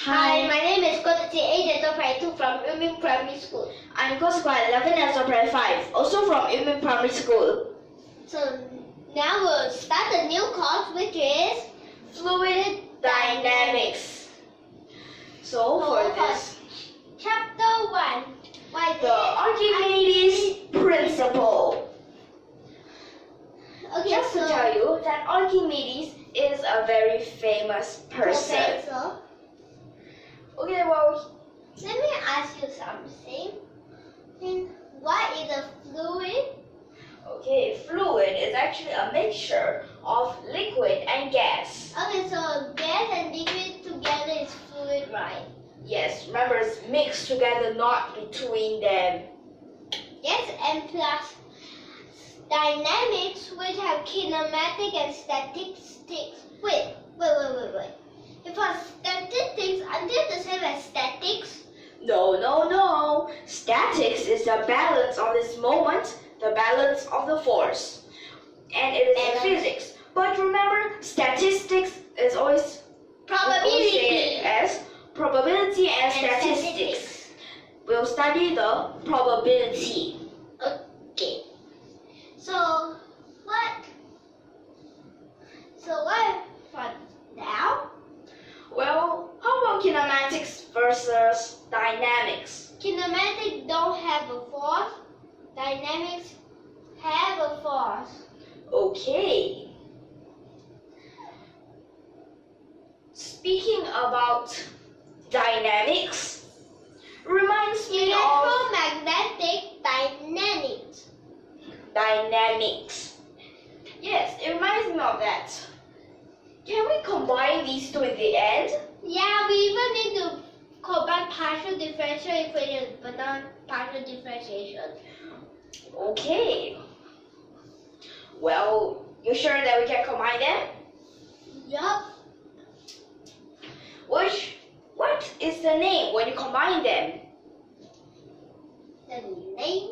Hi, my name is GUO CHENGXI from YUMIN Primary School. I'm GUO CHENGXI 11 and 5, also from YUMIN Primary School. So now we'll start a new course, which is Fluid Dynamics. So for this, Chapter 1, the Archimedes Principle. Okay, Just to tell you that Archimedes is a very famous person. Professor, Okay, well, let me ask you something. What is a fluid? okay, fluid is actually a mixture of liquid and gas. Okay, so gas and liquid together is fluid, right? Yes, remember it's mixed together, not between them. Yes, and plus dynamics, which have kinematic and statistics. Wait. If for statistics, aren't they the same as statics? No. Statics is the balance of this moment, the balance of the force. And it is in physics. But remember, statistics is always Probability. as probability and statistics. We'll study the probability. Okay. So what for now? Well, how about kinematics versus dynamics? Kinematic don't have a force. Dynamics have a force. Okay. Speaking about dynamics, reminds me of Electromagnetic dynamics. Yes, it reminds me of that. Can we combine these two in the end? Yeah, we even need to combine partial differential equations, but not partial differentiation. Okay. Well, you sure that we can combine them? Yup. What is the name when you combine them? The name?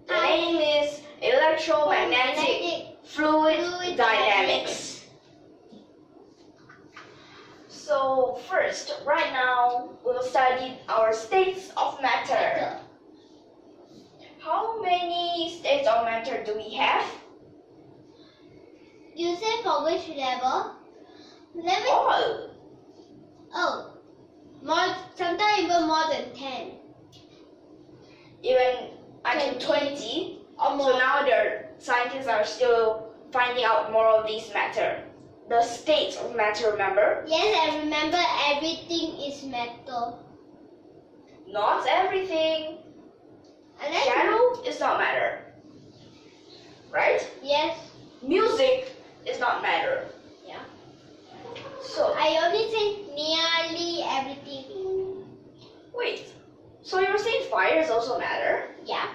The name is electromagnetic fluid dynamics. So first, right now, we'll study our states of matter. How many states of matter do we have? You say for which level? Let me. All. Sometimes even more than 10. Even until 20. So now the scientists are still finding out more of these matter. The states of matter, remember? Yes, I remember everything is metal. Not everything. Unless Shadow is not matter. Right? Yes. Music is not matter. Yeah. So, I only say nearly everything. wait. So you're saying fire is also matter? Yeah.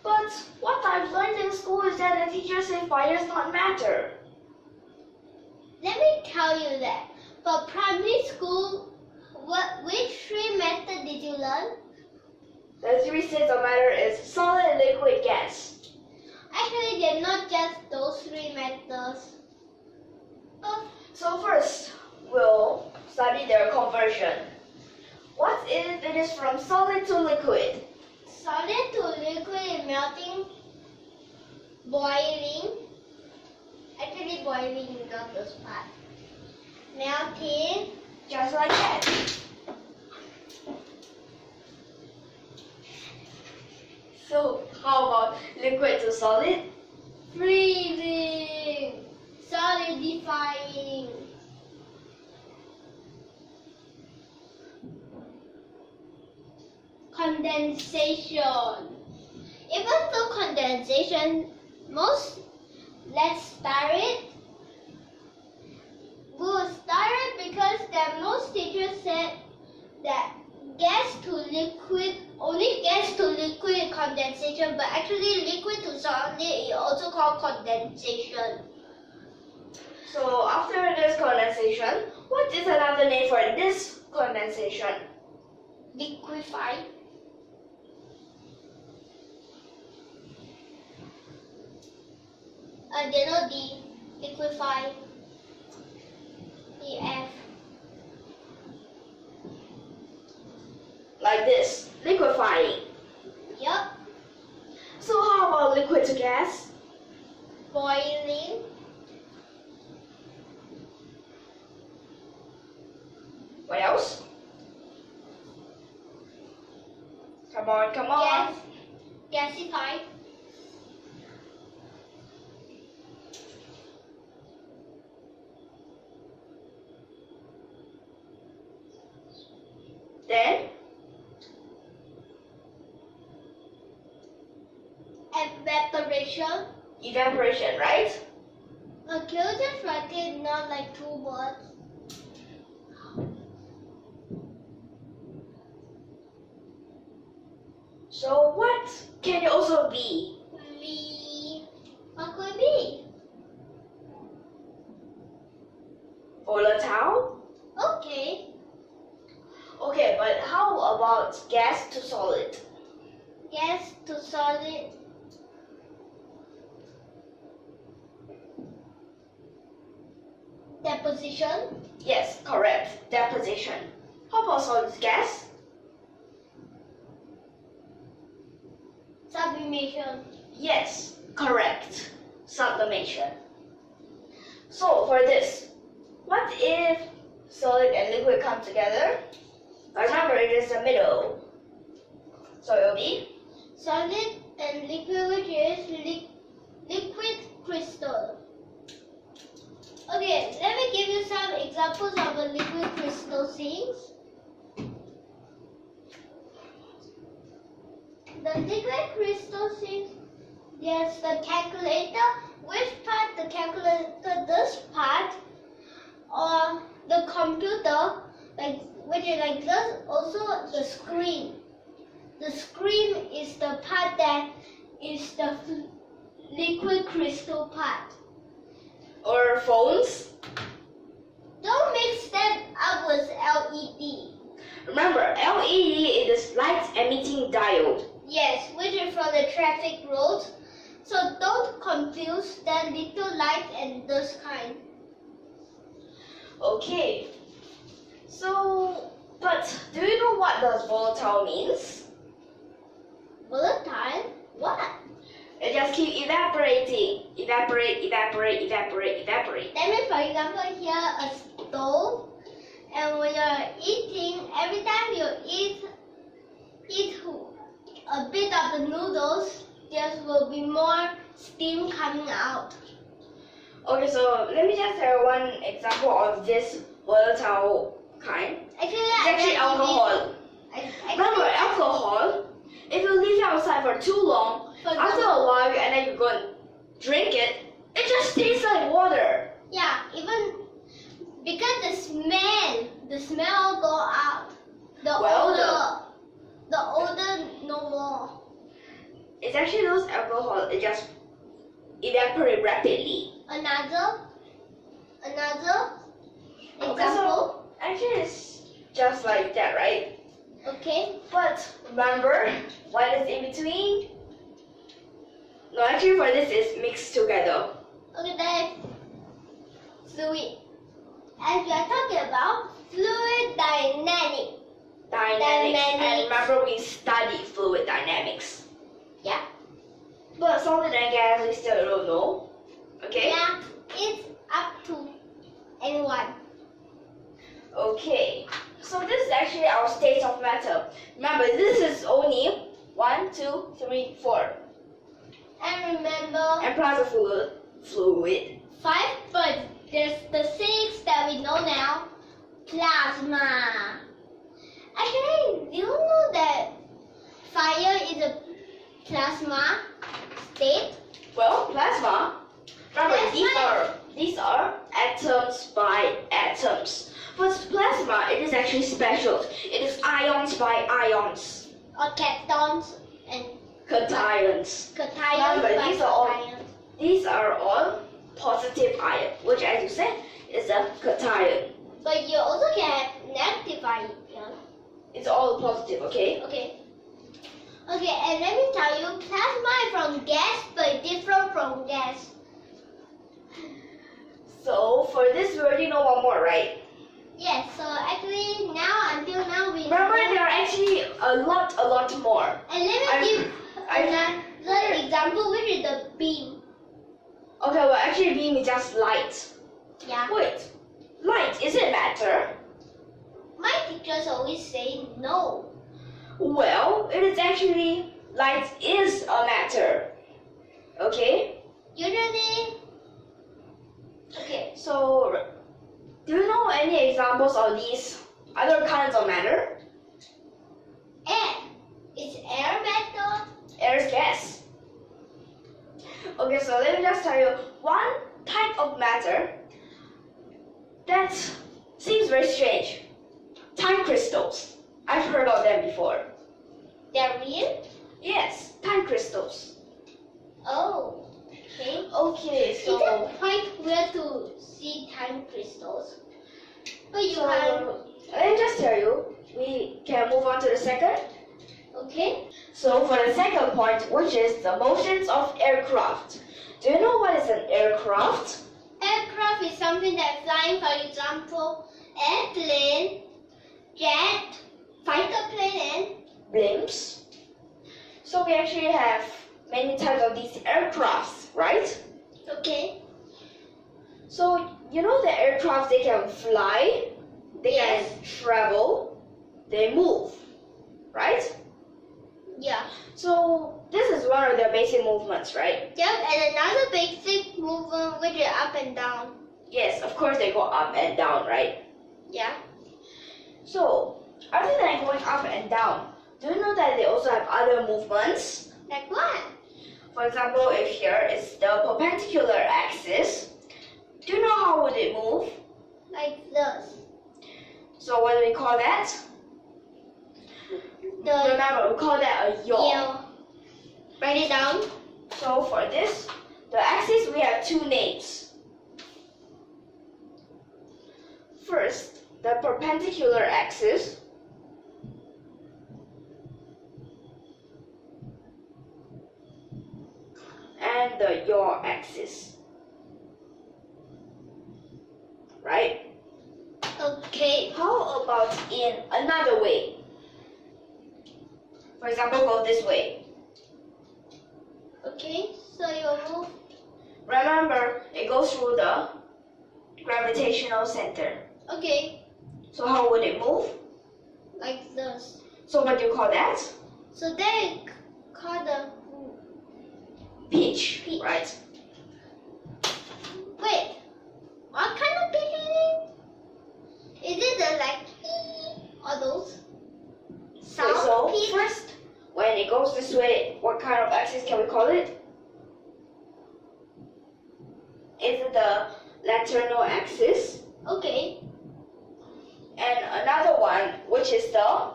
But what I've learned in school is that the teachers say fire is not matter. Let me tell you that for primary school, which three methods did you learn? The three states of matter is solid, liquid, gas. Actually, they're not just those three methods. So first, we'll study their conversion. What if it is from solid to liquid? Solid to liquid is melting, boiling. Actually, boiling is not this part. Melting. Just like that. So how about liquid to solid? Freezing. Solidifying. Condensation. Even though condensation, let's start it. We'll start it because that most teachers said that only gas to liquid condensation, but actually liquid to solid is also called condensation. So after this condensation, what is another name for this condensation? Liquefy. Liquefy. EF. like this, liquefying. Yup. So how about liquid to gas? Boiling. What else? Come on, come on. Gasified. Then Evaporation. evaporation, right? Okay, we'll just write it not like 2 words. So what can it also be? What could it be? Volatile? Okay. Okay, but how about gas to solid? Gas to solid. Deposition. Yes, correct. Deposition. How about solid gas? Sublimation. Yes, correct. Sublimation. So for this, what if solid and liquid come together? Remember, it is the middle. So it will be Solid and liquid, which is liquid crystal. Okay, let me give you some examples of a liquid crystal things. The liquid crystal things, there's the calculator. Which part the calculator, this part, or the computer, which is like this, also the screen. The screen is the part that is the liquid crystal part. or phones. Don't mix them up with LED. Remember, LED is light emitting diode. Yes, which is from the traffic roads. So don't confuse that little light and this kind. Okay. So, but do you know what does volatile means? Volatile? What? It just keep evaporating. Evaporate, evaporate, evaporate, evaporate. Let me, for example, here a stove, and when you're eating, every time you eat a bit of the noodles, there will be more steam coming out. Okay, so let me just tell one example of this volatile kind. It's actually alcohol. Remember alcohol? If you leave it outside for too long, after a while and then you go and drink it, it just tastes like water. Yeah, even because the smell go out. The odor no more. It's actually those alcohol, it just evaporate rapidly. Another Okay, example. so actually it's just like that, right? Okay. But remember, what is in between? No, actually for this is mixed together. Okay, then fluid. As we are talking about fluid dynamics. And remember we studied fluid dynamics. Yeah. But solid and gas we still don't know. Okay? Yeah, it's up to anyone. Okay. So this is actually our state of matter. Remember, this is only 1, 2, 3, 4. And remember, And plus the fluid. 5, but there's the 6 that we know now. Plasma. Actually, do you know that fire is a plasma state? Well, plasma. Remember, Plasma. these are atoms by atoms. But plasma, it is actually special. It is ions by ions. Or cations and Cations. cations Remember, by cations. these are all positive ion, which as you said is a cation. But you also can have negative ion. It's all positive, okay? Okay. Okay, and let me tell you, plasma is from gas, but different from gas. So for this, we already know one more, right? Yes, so actually until now we Remember, there are actually a lot more. And let me give another example, which is the beam. Okay, well actually beam is just light. Yeah. Wait, light, is it matter? My teachers always say no. Well, it is actually, light is a matter. Okay? Usually, okay. So, do you know any examples of these other kinds of matter? Air. Is air matter? Air is gas. Okay, so let me just tell you one type of matter that seems very strange. Time crystals. I've heard of them before. They're real? Yes, time crystals. Oh, okay. Okay, Is so it quite weird to see time crystals? But you have, let me just tell you, we can move on to the second. okay. So for the second point, which is the motions of aircraft. Do you know what is an aircraft? Aircraft is something that's flying, for example, airplane, jet, fighter plane, and Blimps. So we actually have many types of these aircrafts, right? okay. So you know the aircraft, they can fly, they Yes. can travel, they move, right? Yeah. So this is one of their basic movements, right? Yep, and another basic movement which is up and down. Yes, of course they go up and down, right? Yeah. So other than going up and down, do you know that they also have other movements? Like what? For example, if here is the perpendicular axis, do you know how would it move? Like this. So what do we call that? Remember, we call that a yaw. Yeah. Write it down. So for this, the axis, we have two names. First, the perpendicular axis. And the yaw axis. Right? Okay. How about in another way? For example, go this way. Okay. So you move. Remember, it goes through the gravitational center. Okay. So how would it move? Like this. So what do you call that? So they call the Pitch, Pitch. right? wait. What kind of pitch is it? Is it the like or those sound So pitch? first, when it goes this way, what kind of axis can we call it? Is it the lateral axis? Okay. And another one, which is the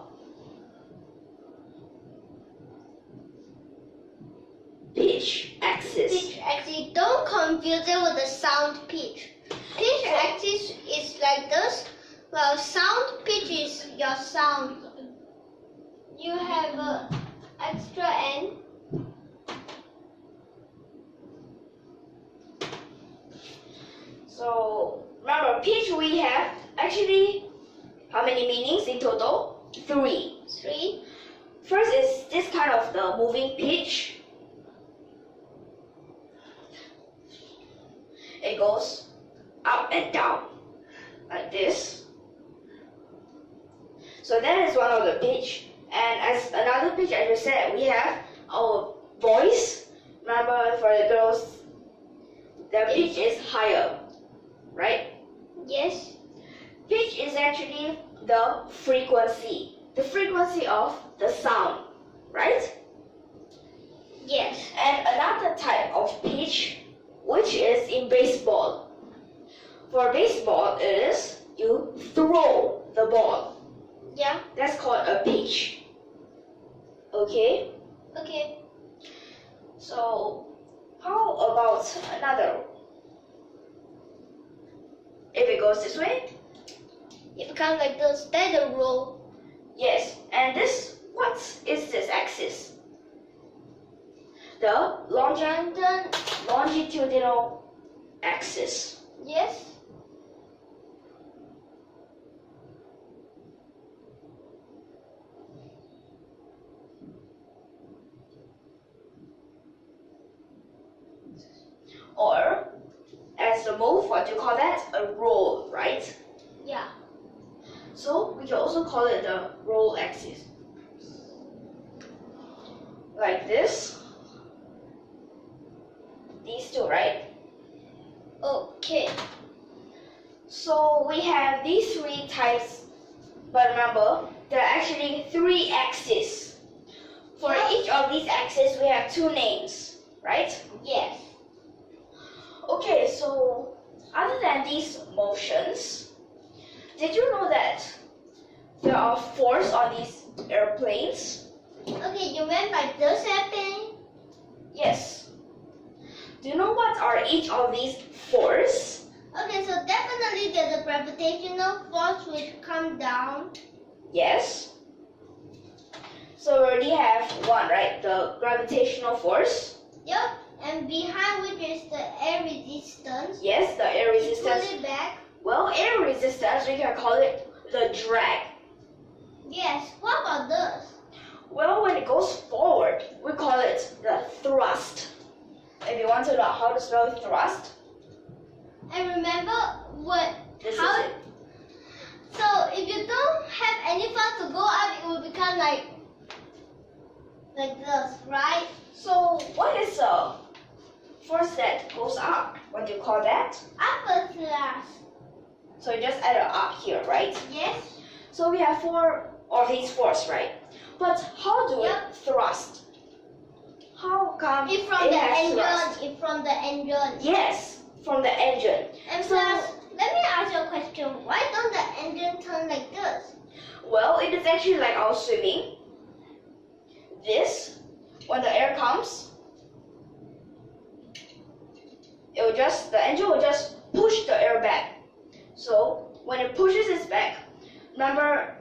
pitch axis. Pitch axis. Don't confuse it with the sound pitch. Pitch axis is like this, while sound pitch is your sound. You have a extra N. So remember, pitch we have actually how many meanings in total? 3. 3. First is this kind of the moving pitch. It goes up and down like this. So that is one of the pitch. And as another pitch, as you said, we have our voice. Remember, for the girls, their pitch is higher, right? Yes. Pitch is actually the frequency of the sound, right? Yes. And another type of pitch, which is in baseball. For baseball, it is you throw the ball. Yeah. That's called a pitch. Okay? Okay. So, how about another? If it goes this way? It becomes like this. That's the roll. Yes. And this, what is this axis? The longitudinal axis. Yes. or as the move, what do you call that? A roll, right? Yeah. So we can also call it the roll axis. Like this. These two, right? Okay. So we have these three types, but remember, there are actually 3 axes. For each of these axes, we have 2 names, right? Yes. Okay, so other than these motions, did you know that there are force on these airplanes? Okay, you meant by this happening? Yes. Do you know what are each of these force? Okay, so definitely there's a gravitational force which comes down. Yes. So we already have one, right? The gravitational force. Yep. And behind which is the air resistance. Yes, the air resistance. Pull it back. Well, air resistance, we can call it the drag. Yes. What about this? Well, when it goes forward, we call it the thrust. If you want to know how to spell thrust, And remember what? this how? is it. So if you don't have any force to go up, it will become like this, right? So what is a force that goes up? What do you call that? Upper thrust. So you just add an up here, right? Yes. So we have 4 of these force, right? But how do Yep. it thrust? How come It's from it the has engine. thrust? It's from the engine. Yes, from the engine. And So- plus, let me ask you a question. Why don't the engine turn like this? Well, it is actually like our swimming. This, when the air comes, the engine will just push the air back. So when it pushes it back, remember,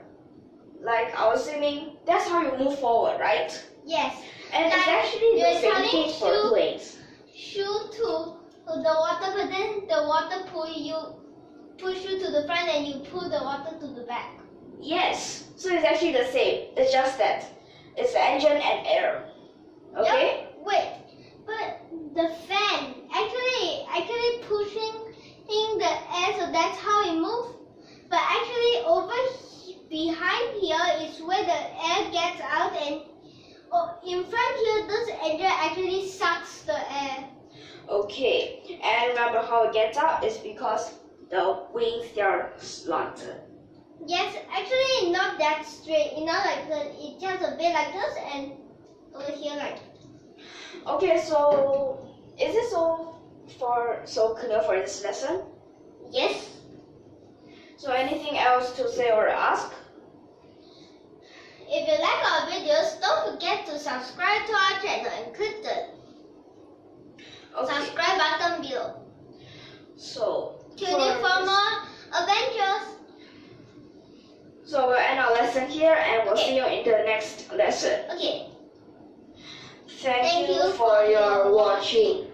like our swimming, that's how you move forward, right? Yes. And it's Like actually the you're same telling thing for planes. Shoot to the water, but then the water push you to the front, and you pull the water to the back. Yes, so it's actually the same. It's just that it's the engine and air. Okay? Yep. Wait, but the fan actually pushing in the air, so that's how it moves. But actually behind here is where the air gets out, and in front here, this engine actually sucks the air. Okay, and remember how it gets out is because the wings, they are slanted. Yes, actually not that straight. Like it's just a bit like this, and over here like. Okay, so is this all so clear for this lesson? Yes. So anything else to say or ask? If you like our videos, don't forget to subscribe to our channel and click the subscribe button below. So Tune in for more adventures. So we'll end our lesson here, and we'll Okay. see you in the next lesson. Okay. Thank you for your watching.